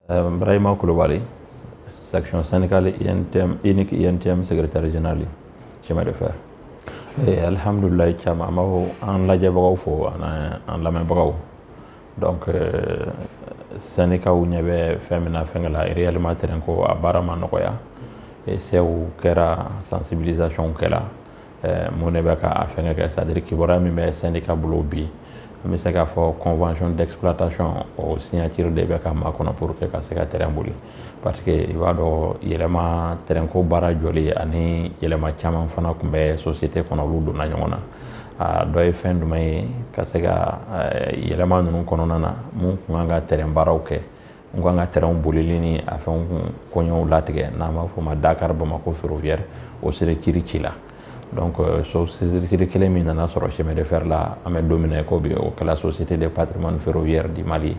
Brahima Koulibaly, section syndicale INTM, unique INTM secrétaire général chemin de fer. Alhamdoulilah caman an b'aw an lajɛbagaw fo an lamɛnbagaw donc syndicat ɲɛ bɛ fɛn min na fɛn la réellement terrain ko a baara ma nɔgɔya sew kɛra sensibilisation kɛla mun de bɛ ka a fɛngɛ kɛ c'est à dire kibaruya min bɛ syndicat bolo bi an bɛ se k'a fɔ convention d'exploitation o signature de bɛ ka makɔnɔ pour que ka se ka terrain boli parce que i b'a dɔn yɛlɛma terrain ko baara jɔli ani yɛlɛma caman fana tun bɛ société kɔnɔ olu donna ɲɔgɔn na a dɔ ye fɛn jumɛn ye ka se ka yɛlɛma ninnu kɔnɔna na mun tun kan ka terrain baaraw kɛ mun kan ka terrain bolili ni a fɛnw kɔɲɔw latigɛ n'an b'a fɔ o ma Dakar Bamako ferroviaire o sere kiri ci la donc société kelen min nana sɔrɔ chemin de fer la an bɛ don min na i ko bi o kɛla société de patrimoine ferroviaire du Mali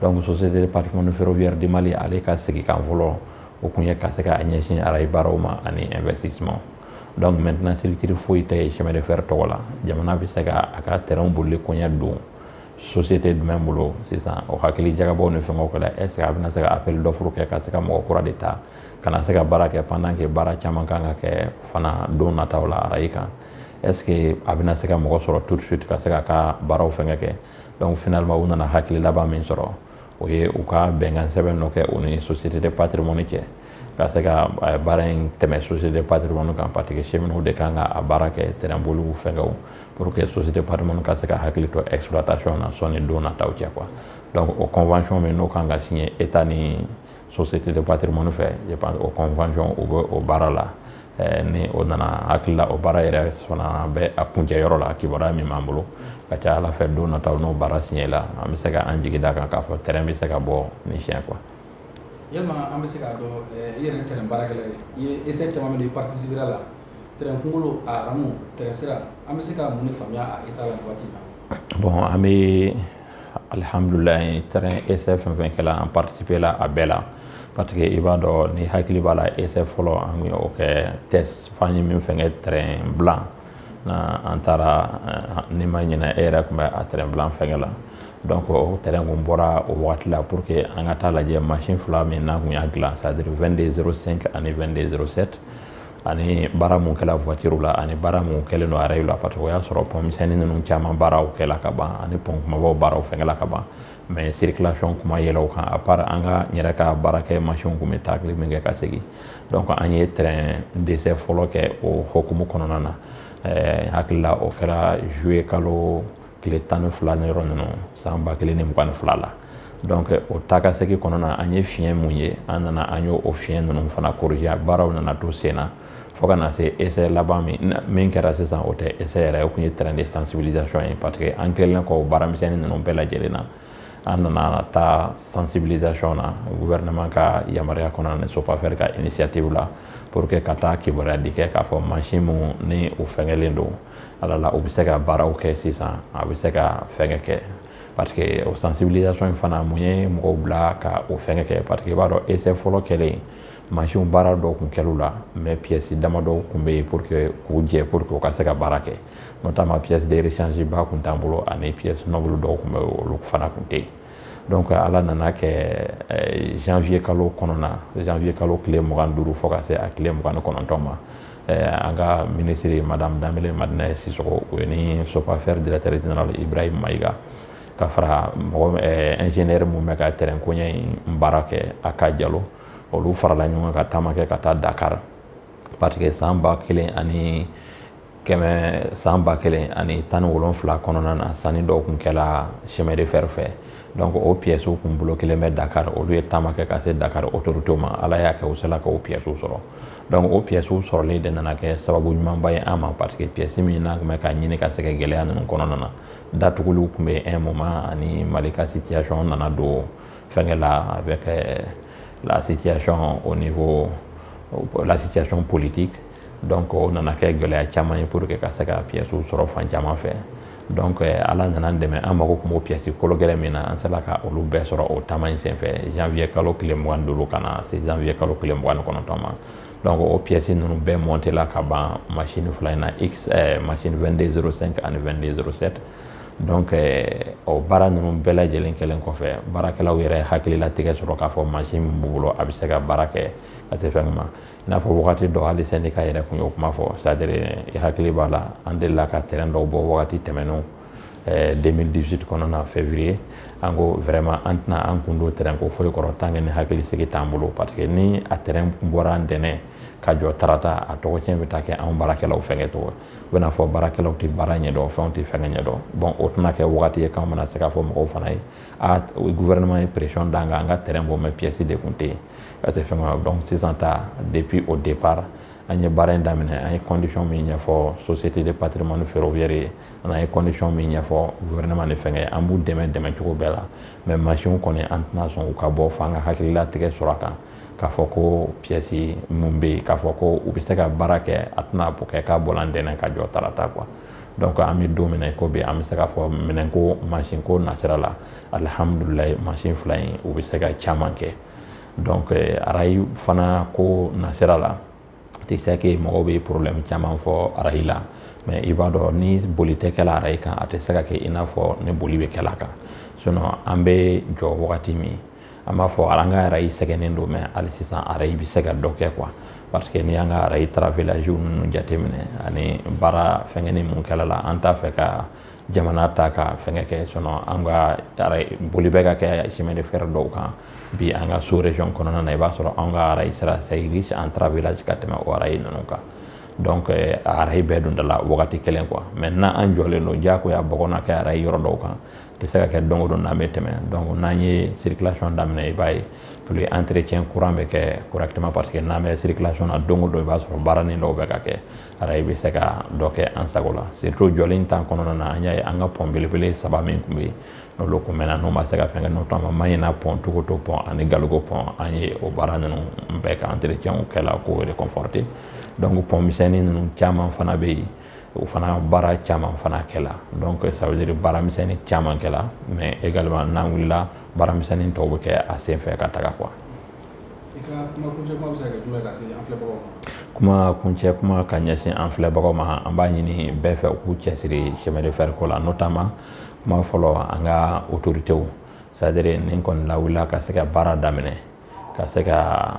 donc société de patrimoine ferroviaire du Mali ale ka sigi kan fɔlɔ o kun ye ka se ka ɲɛsin arail baaraw ma ani investissement donc maintenant structure foyi tɛ ye chemin de fer tɔgɔ la jamana bɛ se ka a ka terrain bolili koɲɛ don société jumɛn bolo sisan o hakili jagabɔw ni fɛngɛw kɛla est ce que a bɛna se ka appel d'offre kɛ ka se ka mɔgɔ kura de ta kana se ka baara kɛ pendant que baara caman kan ka kɛ fana don nataw la arail kan est ce que a bɛna se ka mɔgɔ sɔrɔ tout de suite ka se ka ka baaraw fɛngɛ kɛ donc finalement u nana hakili laban min sɔrɔ o ye u ka bɛnkan sɛbɛn dɔ kɛ u ni société de patrimoine cɛ ka se ka baara in tɛmɛ société de patrimoine kan parce que cheminots de kan ka a baara kɛ terrain boliw fɛngɛw pour que société de patrimoine ka se ka hakili to exploitation na sɔnni don nataw cɛ quoi donc o convention min n'o kan ka signer état ni société de patrimoine fɛ je pense o convention o bɛ o baara la ni o nana hakili la o baara yɛrɛ fana bɛ a kuncɛ yɔrɔ la kibaruya min b'an bolo ka ca ala fɛ don nataw n'o baara signé la an bɛ se ka an jigi da kan k'a fɔ terrain bɛ se ka bɔ ni siɲɛ quoi. Yalima an bɛ se k'a dɔn i yɛrɛ terrain baarakɛla ye i ye essai caman min i participera la terrain kunkolo a aramu terrain sira an bɛ se ka mun de faamuya a état la nin waati in na. Bon an bɛ alhamdulilayi terrain essai fɛn fɛn kɛla an participer la a bɛɛ la parce que i b'a dɔn ni hakili b'a la essai fɔlɔ an ye o kɛ test f'an ye min fɛn kɛ terrain blanc na an taara ni ma ɲinɛ e yɛrɛ tun bɛ a terrain blanc fɛngɛ la donc o terrain kun bɔra o wagati la pour que an ka taa lajɛ machine fila min n'an kun y'a dilan c'est à dire 2205 ani 2207 ani baara mun kɛla voiture la ani baara mun kɛlen don arail la parce que o y'a sɔrɔ pont misɛnnin ninnu caman baaraw kɛla ka ban ani pont kumabaw baaraw fɛngɛla ka ban mais circulation kuma yɛlɛ o kan à part an ka n yɛrɛ ka baara kɛ machine kun bɛ taakili min kɛ ka segin donc an ye terrain d'essai fɔlɔ kɛ o hokumu kɔnɔna na hakili la o kɛra juillet kalo tile 12 ni yɔrɔ ninnu san 2022 la donc o taa ka segin kɔnɔna an ye fiɲɛ mun ye an nana an y'o fiɲɛ ninnu fana corriger baaraw nana to sen na fo ka na se essai laban min kɛra sisan o tɛ essai yɛrɛ o kun ye terrain de sensibilisation ye parce que an kɛlen kɔ o baara misɛnnin ninnu bɛɛ lajɛlen na an nana taa sensibilisation na gouvernement ka yamaruya kɔnɔna ni SOPAFER ka initiative la pour que ka taa kibaruya di kɛ k'a fɔ machine mun ni o fɛngɛlen don ala la o bɛ se ka baaraw kɛ sisan a bɛ se ka fɛngɛ kɛ parce que o sensibilisation in fana mun ye mɔgɔw bila ka o fɛngɛ kɛ parce que i b'a dɔn essai fɔlɔ kɛlen machine baara dɔw kun kɛl'u la mais pièces damadɔ kun bɛ yen pour que k'u jɛ pour que o ka se ka baara kɛ notamment pièces de rechange ba kun t'an bolo ani pièces noble dɔw kun bɛ olu fana kun tɛ yen donc ala nana kɛ janvier kalo kɔnɔna janvier kalo tile 25 fo ka se a tile 29 ma an ka ministre madame Danbele Madina Sisoko o ni SOPAFER directeur général Ibrahim Maïga ka fara mɔgɔ ingénieur mun bɛ ka terrain koɲɛ in baara kɛ a ka jalo olu farala ɲɔgɔn ka taama kɛ ka taa Dakar parce que san 2017 kɔnɔna na sanni dɔw kun kɛla chemin de fer fɛ donc o pièces kun bolo kelen bɛ Dakar olu ye taama kɛ ka se Dakar autorité ma ala y'a kɛ u sela ka o pièces sɔrɔ donc o pièces sɔrɔli de nana kɛ sababu ɲumanba ye an ma parce que pièces min n'a kun bɛ ka ɲini ka se ka gɛlɛya ninnu kɔnɔna na datuguliw kun bɛ un moment ani Mali ka situation nana don fɛngɛ la avec la situation au niveau la situation politique donc o nana kɛ gɛlɛya caman ye pour que ka se ka pièces sɔrɔ fan caman fɛ donc ala nana dɛmɛ an mago kun b'o pièces kolo gɛlɛn min na an sela ka olu bɛɛ sɔrɔ o taama in senfɛ janvier kalo tile 25 ka na se janvier kalo tile 29 ma donc o pièces ninnu bɛɛ monté la ka ban machine fila in na machine 2205 ani 2207 donc o baara ninnu bɛɛ lajɛlen kɛlen kɔfɛ baarakɛlaw yɛrɛ hakililatigɛ sɔrɔ k'a fɔ mansin min b'u bolo a bɛ se ka baara kɛ ka se fɛn ma i n'a fɔ wagati dɔ hali syndicat yɛrɛ kun y'o kuma fɔ c'est à dire i hakili b'a la an delila ka terrain dɔw bɔ wagati tɛmɛnenw 2018 kɔnɔna février an ko vraiment an tɛna an kun don terrain ko foyi kɔrɔ tant que ni hakili sigi t'an bolo parce que ni a terrain bɔra an dɛnɛ ka jɔ tarata a tɔgɔ cɛn bɛ taa kɛ an baarakɛlaw fɛngɛ tɔgɔ u bɛna fɔ baarakɛlaw tɛ baara ɲɛdɔn fɛnw tɛ fɛngɛ ɲɛdɔn bon o tɛna kɛ wagati ye k'an bɛna se k'a fɔ mɔgɔw fana ye gouvernement ye pression d'an kan an ka terrain bɔ mais pièce de kun tɛ yen ka se fɛn ma donc sisan ta depuis au départ an ye baara in daminɛ an ye condition min ɲɛfɔ société de patrimoine ferroviaire ye an ye condition min ɲɛfɔ gouvernement ni fɛngɛ an b'u dɛmɛ cogo bɛɛ la mais machine kɔni an tɛna sɔn u ka bɔ fo an ka hakililatigɛ sɔrɔ a kan k'a fɔ ko pièce mun bɛ yen k'a fɔ ko u bɛ se ka baara kɛ a tɛna kɛ k'a bɔla ntɛnɛn ka jɔ tarata quoi donc an bɛ don min na i ko bi an bɛ se k'a fɔ minɛnko mansin ko nasira la alihamudulilayi mansin fila in u bɛ se ka caman kɛ donc arayi fana ko nasira la tɛ se que mɔgɔw bɛ problème caman fɔ arayi la mais i b'a dɔn ni boli tɛ kɛla arayi kan a tɛ se ka kɛ i n'a fɔ ni boli bɛ kɛla kan sinon an bɛ jɔ wagati min an b'a fɔ an ka arayi sɛgɛnnen don mais hali sisan arayi bɛ se ka dɔ kɛ quoi parce que ni y'an ka arayi travelage ninnu jateminɛ ani baara fɛngɛni mun kɛla la an t'a fɛ ka jamana ta ka fɛngɛ kɛ sinon an ka arayi boli bɛ ka kɛ chemin de fer dɔw kan bi an ka sous région kɔnɔna na i b'a sɔrɔ an ka arayi sira c'est riche en travelage ka tɛmɛ o arayi ninnu kan donc arayi bɛɛ dun dala wagati kelen quoi maintenant an jɔlen don diyagoya bɔgɔna kɛ arayi yɔrɔ dɔw kan tɛ se ka kɛ don o don n'an bɛ tɛmɛ donc n'an ye circulation daminɛ i b'a ye plus entretien courant bɛ kɛ correctement parce que n'an bɛ circulation na don o don i b'a sɔrɔ baara nin dɔw bɛ ka kɛ arayi bɛ se ka dɔ kɛ an sago la surtout jɔlen tan kɔnɔna na an y'a ye an ka pont belebele 3 min tun bɛ yen n'olu kun mɛnna n'u ma se ka fɛngɛ notamment Mayina pont Togoto pont ani Galogo pont an ye o baara ninnu bɛɛ ka entretien kɛla k'o reconforter donc pont misɛnnin ninnu caman fana bɛ yen o fana baara caman fana kɛla donc ça veut dire baara misɛnnin caman kɛla mais également n'an wulila baara misɛnnin tɔw bɛ kɛ a sen fɛ ka taga quoi. I ka kuma kuncɛ kuma bɛ se ka kɛ jumɛn ka se an filɛbagaw ma? Kuma kuncɛ kuma ka ɲɛsin an filɛbagaw ma an b'a ɲini bɛɛ fɛ u k'u cɛsiri chemin de fer ko la notamment kuma fɔlɔ an ka autorités c'est à dire nin kɔni lawulila ka se ka baara daminɛ ka se ka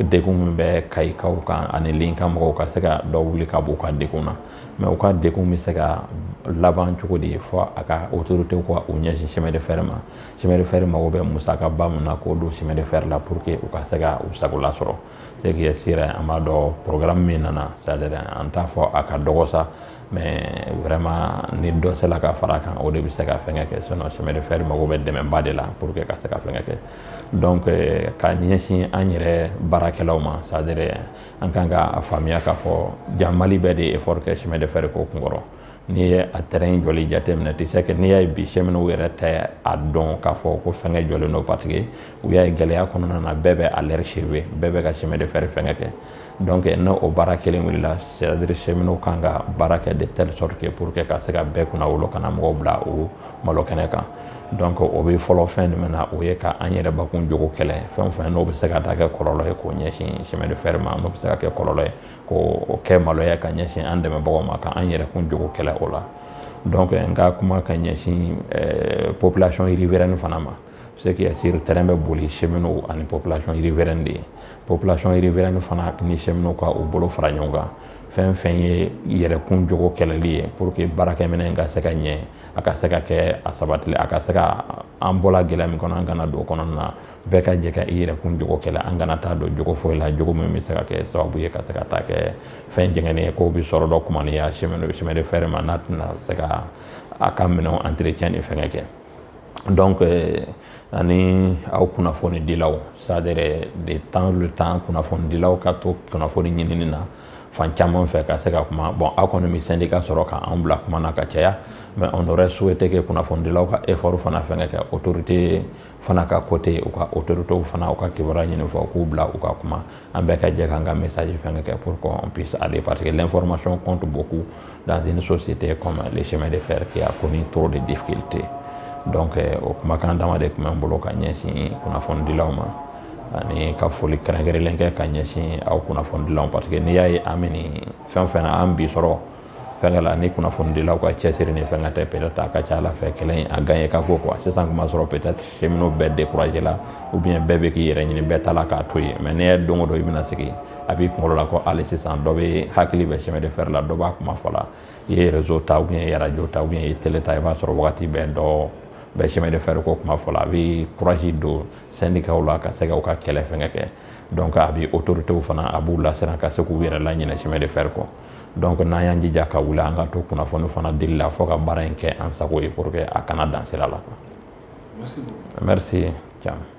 degun min bɛ kayikaw kan ani linka mɔgɔw ka se ka dɔ wuli ka bɔ u ka degun na mais u ka degun bɛ se ka laban cogo di fɔ a ka autorités ka u ɲɛsin chemin de fer ma chemin de fer mago bɛ musakaba min na k'o don chemin de fer la pour que u ka se ka u sagola sɔrɔ c'est que sira an b'a dɔn programme min nana c'est à dire an t'a fɔ a ka dɔgɔ sa mais vraiment ni dɔ sela ka fara kan o de bɛ se ka fɛngɛ kɛ sinon chemin de fer mago bɛ dɛmɛba de la pour que ka se ka fɛngɛ kɛ donc ka ɲɛsin an yɛrɛ baarakɛlaw ma c'est à dire an kan ka faamuya k'a fɔ ja Mali bɛɛ de ye effort kɛ chemin de fer ko kunkɔrɔ n'i ye a terrain jɔli jateminɛ tɛ se que n'i y'a ye bi cheminɛw yɛrɛ tɛ a dɔn k'a fɔ ko fɛngɛ jɔlen don parce que u y'a ye gɛlɛya kɔnɔna na bɛɛ bɛ à l'air chevé bɛɛ bɛ ka chemin de fer fɛngɛ kɛ donc n'o baara kelen wulila c'est à dire cheminɛw kan ka baara kɛ de telle sorte que pour que ka se ka bɛɛ kunna wolo kana mɔgɔw bila o malo kɛnɛ kan donc o bɛ fɔlɔ fɛn jumɛn na o ye ka an yɛrɛ bakun jogo kɛlɛ fɛn o fɛn n'o bɛ se ka taa kɛ kɔlɔlɔ ye k'o ɲɛsin chemin de fer ma n'o bɛ se ka kɛ kɔlɔlɔ ye k'o kɛ maloya ka ɲɛsin an dɛmɛbagaw ma ka an yɛrɛ kun jogo kɛlɛ o la donc n ka kuma ka ɲɛsin population riveraine fana ma c'est que sur terrain bɛ boli cheminɛw ani population riveraine de ye population riveraine fana ni cheminɛw ka u bolo fara ɲɔgɔn kan fɛn fɛn ye yɛrɛkun jogo kɛlɛli ye pour que baarakɛminɛn ka se ka ɲɛ a ka se ka kɛ a sabatili a ka se ka an bɔla gɛlɛya min kɔnɔ an kana don o kɔnɔna na bɛɛ ka jɛ ka i yɛrɛkun jogo kɛlɛ an kana taa don jogo foyi la jogo min bɛ se ka kɛ sababu ye ka se ka taa kɛ fɛn jɛngɛnen ye k'o bɛ sɔrɔ dɔ kumaniya chemin de fer ma n'a tɛna se ka a ka minɛnw entretien ni fɛngɛ kɛ donc ani aw kunnafoni dilaw c'est à dire de temps le temps kunnafoni dilaw ka to kunnafoni ɲinini na fan caman fɛ ka se ka kuma bon aw kɔni bɛ syndicat sɔrɔ k'an bila kuma na ka caya mais on aurait souhaité que kunnafoni dilaw ka effort fana fɛngɛ kɛ autorité fana ka côté u ka autorités fana u ka kibaruya ɲini fɔ k'u bila u ka kuma an bɛɛ ka jɛ k'an ka message fɛngɛ kɛ pour qu'on puisse aller parce que l'information compte beaucoup dans une société comme les chemins de fer qui a connu trop de difficultés donc o kumakan dama de tun bɛ n bolo ka ɲɛsin kunnafonidilaw ma ani ka foli kɛrɛnkɛrɛnlen kɛ ka ɲɛsin aw kunnafonidilaw parce que n'i y'a ye an bɛ nin fɛn o fɛn na an bi sɔrɔ fɛnkɛ la ni kunnafonidilaw ka cɛsiri ni fɛnkɛ tɛ peut-être a ka ca Ala fɛ kelen a gagné ka ko quoi sisan kuma sɔrɔ peut-être cheminot bɛɛ découragé la ou bien bɛɛ bɛ k'i yɛrɛ ɲini bɛɛ ta la k'a to yen mais n'i ye don o don i bɛna sigi a b'i kunkolo la ko hali sisan dɔ bɛ hakili bɛ chemin de fer la dɔ b'a kuma fɔ la i ye réseau ta ou bien i ye radio ta ou bien i ye télé ta i b'a sɔrɔ wagati bɛɛ dɔ bɛ chemin de fer ko kuma fɔ la a bɛ courage don syndicat la ka se ka u ka kɛlɛ fɛnkɛ kɛ donc a bɛ autorités fana a b'u lasiran ka se k'u yɛrɛ laɲinɛ chemin de fer kɔ donc n'an y'an jija ka wuli an ka to kunnafoni fana dili la fo ka baara in kɛ an sago ye pour que a kana dan sira la. Merci beaucoup. Merci. Ciao.